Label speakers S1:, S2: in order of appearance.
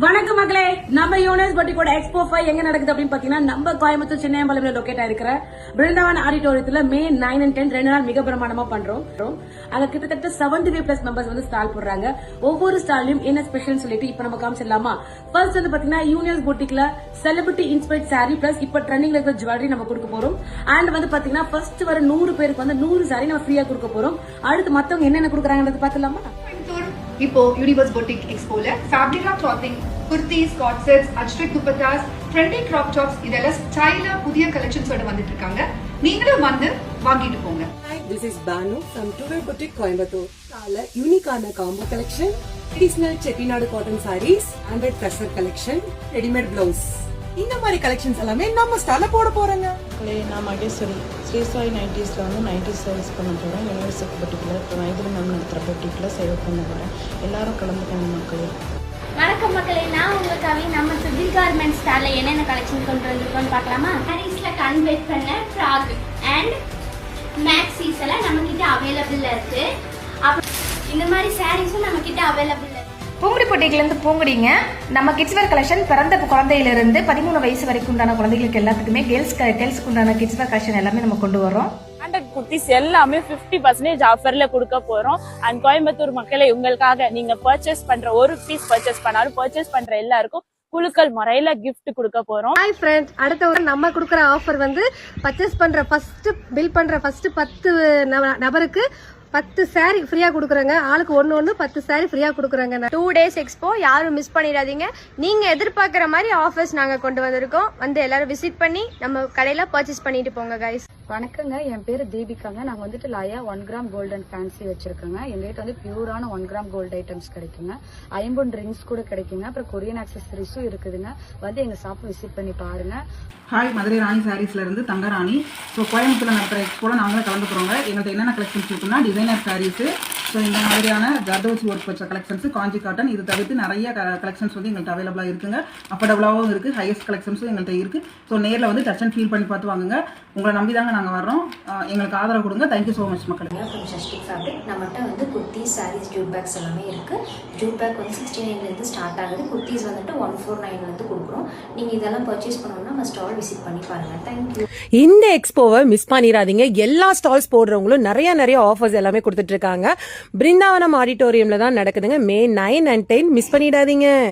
S1: வணக்கம் மக்களே, நம்ம யூனிஸ் பொட்டிக்கோட எக்ஸ்போ 5 எங்க நடக்குது அப்படின்னு பாத்தீங்கன்னா நம்ம கோயம்புத்தூர் சின்னையம்பாளையம்ல லொகேட் ஆயிருக்கிற பிருந்தாவன் ஆடிட்டோரியத்துல மே 9 and 10 2 நாள் மிக பிரமாண்டமா பண்றோம். அங்க கிட்டத்தட்ட 75+ மெம்பர்ஸ் வந்து ஸ்டால் போடுறாங்க. ஒவ்வொரு ஸ்டால்லையும் என்ன ஸ்பெஷல் சொல்லிட்டு இப்ப நம்ம காமிச்சிடலாமா? ஃபர்ஸ்ட் வந்து பாத்தீங்கன்னா யூனிஸ் பொட்டிக்ல செலிபிரிட்டி இன்ஸ்பைர்ட் சாரி பிளஸ் இப்ப ட்ரெண்டிங்ல இருக்கிற ஜுவல்லரி நம்ம கொடுக்க போறோம். அண்ட் வந்து பாத்தீங்கன்னா ஃபர்ஸ்ட் வர 100 பேருக்கு வந்து 100 சாரி நம்ம ஃப்ரீயா கொடுக்க போறோம். அடுத்து மத்தவங்க என்னென்ன கொடுக்குறாங்கன்றது பாத்துலாமா?
S2: இப்போ யூனிவர்ஸ் பொட்டிக் எக்ஸ்போல Fabrica clothing, kurtis, cord sets, Ajrak dupattas, trendy crop tops இதெல்லாம் ஸ்டைலா புதிய கலெக்ஷன்ஸோட வந்துட்டு இருக்காங்க. நீங்களும் வந்து வாங்கிட்டு போங்க.
S3: Hi, this is Banu from Tuve Boutique Coimbatore. யூனிக்கான combo collection, traditional Chettinad cotton sarees, 100 pressure collection, readymade blouse, இந்த மாதிரி கலெக்ஷன்ஸ் எல்லாமே நம்ம ஸ்டால்ல போட போறோங்க.
S4: நான் மகேஸ்வரி ஸ்ரீ சாய் நைட்டிஸ்ல வந்து நைட்டிஸ் சர்வீஸ் பண்ண போகிறேன். யூனிவர்சிட்டி பொட்டிக்கில் இப்போ மைதிரி மேம் நடத்துகிற பொட்டிக்கில் சேவ் பண்ண போகிறேன். எல்லாரும் கலந்துக்கணும் மக்களே.
S5: வணக்கம் மக்களே, நான் உங்களுக்காக நம்ம சிவில் கார்மெண்ட் ஸ்டாலில் என்னென்ன கலெக்ஷன் கொண்டு வந்திருக்கோம்னு பார்க்கலாமா? சாரீஸில் கன்வெர்ட் பண்ண ஃப்ராக் அண்ட் மேக்ஸீஸ் எல்லாம் நம்மக்கிட்ட அவைலபிளில் இருக்கு. அப்புறம் இந்த மாதிரி சாரீஸும் நம்மக்கிட்ட அவைலபிள் இருக்கு.
S6: பூங்குடி பொட்டிக்கிலேருந்து பூங்குடிங்க. நம்ம கிட்ஸ் வேர் கலெக்ஷன் பிறந்த குழந்தையிலிருந்து 13 வயசு வரைக்கும் உண்டான குழந்தைகளுக்கு எல்லாத்துக்குமே கேர்ள்ஸ்க்கு உண்டான கிட்ஸ் வேர் கலெக்ஷன் எல்லாமே நம்ம கொண்டு வரோம்.
S7: ஹேண்டட் குர்த்திஸ் எல்லாமே 50% ஆஃபர்ல கொடுக்க போறோம். அண்ட் கோயம்புத்தூர் மக்களை உங்களுக்காக நீங்க பர்ச்சேஸ் பண்ற ஒரு பீஸ் பர்ச்சேஸ் பண்ணாலும் பர்ச்சேஸ் பண்ற எல்லாருக்கும் குழுக்கள் முறையில கிஃப்ட் கொடுக்க போறோம்.
S8: ஹாய் ஃப்ரெண்ட்ஸ், அடுத்த ஒரு நம்ம கொடுக்குற ஆஃபர் வந்து பர்ச்சேஸ் பண்ற பில் பண்ற ஃபர்ஸ்ட் 10 நபருக்கு 10 சாரி ஃப்ரீயா கொடுக்குறாங்க. ஆளுக்கு ஒன்னு 10 சாரி ஃப்ரீயா கொடுக்குறாங்க.
S5: 2 days எக்ஸ்போ யாரும் மிஸ் பண்ணிடாதீங்க. நீங்க எதிர்பார்க்குற மாதிரி ஆஃபர்ஸ் நாங்க கொண்டு வந்திருக்கோம். வந்து எல்லாரும் விசிட் பண்ணி நம்ம கடையில பர்ச்சேஸ் பண்ணிட்டு போங்க கைஸ்.
S9: வணக்கங்க, என் பேரு தீபிகாங்க. நாங்க வந்துட்டு liar 1 gram gold and fancy வச்சிருக்கோங்க. எங்ககிட்ட வந்து பியூரான 1 கிராம் கோல்ட் ஐட்டம்ஸ் கிடைக்குங்க. ஐம்பொன் ரிங்ஸ் கூட கிடைக்குங்க. அப்புறம் கொரியன் ஆக்சசரிஸும் இருக்குதுங்க. வந்து எங்க ஷாப் விசிட் பண்ணி பாருங்க.
S10: ஹாய், மதுரை ராணி சாரீஸ்ல இருந்து தங்கராணி. ஸோ கோயம்புத்தூர்ல நடக்கிற எக்ஸ்போல நாங்களும் கலந்துக்கிறோங்க. எங்கள்கிட்ட என்னென்ன கலெக்ஷன்ஸ் இருக்குன்னா டிசைனர் சாரீஸ், ஸோ இந்த மாதிரியான ஜர்தோசி ஒர்க் வச்ச கலெக்ஷன்ஸ், காஞ்சி காட்டன், இது தவிர்த்து நிறைய கலெக்ஷன்ஸ் வந்து எங்கள்கிட்ட அவைலபிளாக இருக்குங்க. அஃபோர்டபுளாகவும் இருக்குது, ஹையஸ்ட் கலெக்ஷன்ஸும் எங்கள்கிட்ட இருக்குது. ஸோ நேரில் வந்து டச் அண்ட் ஃபீல் பண்ணி பார்த்து வாங்குங்க. உங்களை நம்பி தாங்க நாங்கள் வர்றோம். எங்களுக்கு ஆதரவு கொடுங்க. தேங்க்யூ ஸோ மச் மக்கள்.
S11: ஷஷ்டிக் ஃபேப்ரிக் நம்மகிட்ட வந்து குர்த்திஸ், சாரீஸ், ஜூட் பேக்ஸ் எல்லாமே இருக்குது. ஜூட் பேக் வந்து 69லேருந்து ஸ்டார்ட் ஆகுது. குர்த்திஸ் வந்துட்டு 149 கொடுக்குறோம். நீங்கள் இதெல்லாம் பர்ச்சேஸ் பண்ணணும்னா நம்ம ஸ்டால் விசிட் பண்ணி பாருங்கள். தேங்க்யூ.
S3: இந்த எக்ஸ்போவை மிஸ் பண்ணிடாதீங்க. எல்லா ஸ்டால்ஸ் போடுறவங்களும் நிறைய ஆஃபர்ஸ் எல்லாமே கொடுத்துட்டு இருக்காங்க. பிருந்தாவனம் ஆடிட்டோரியம்ல தான் நடக்குதுங்க. மே 9 and 10 மிஸ் பண்ணிடாதீங்க.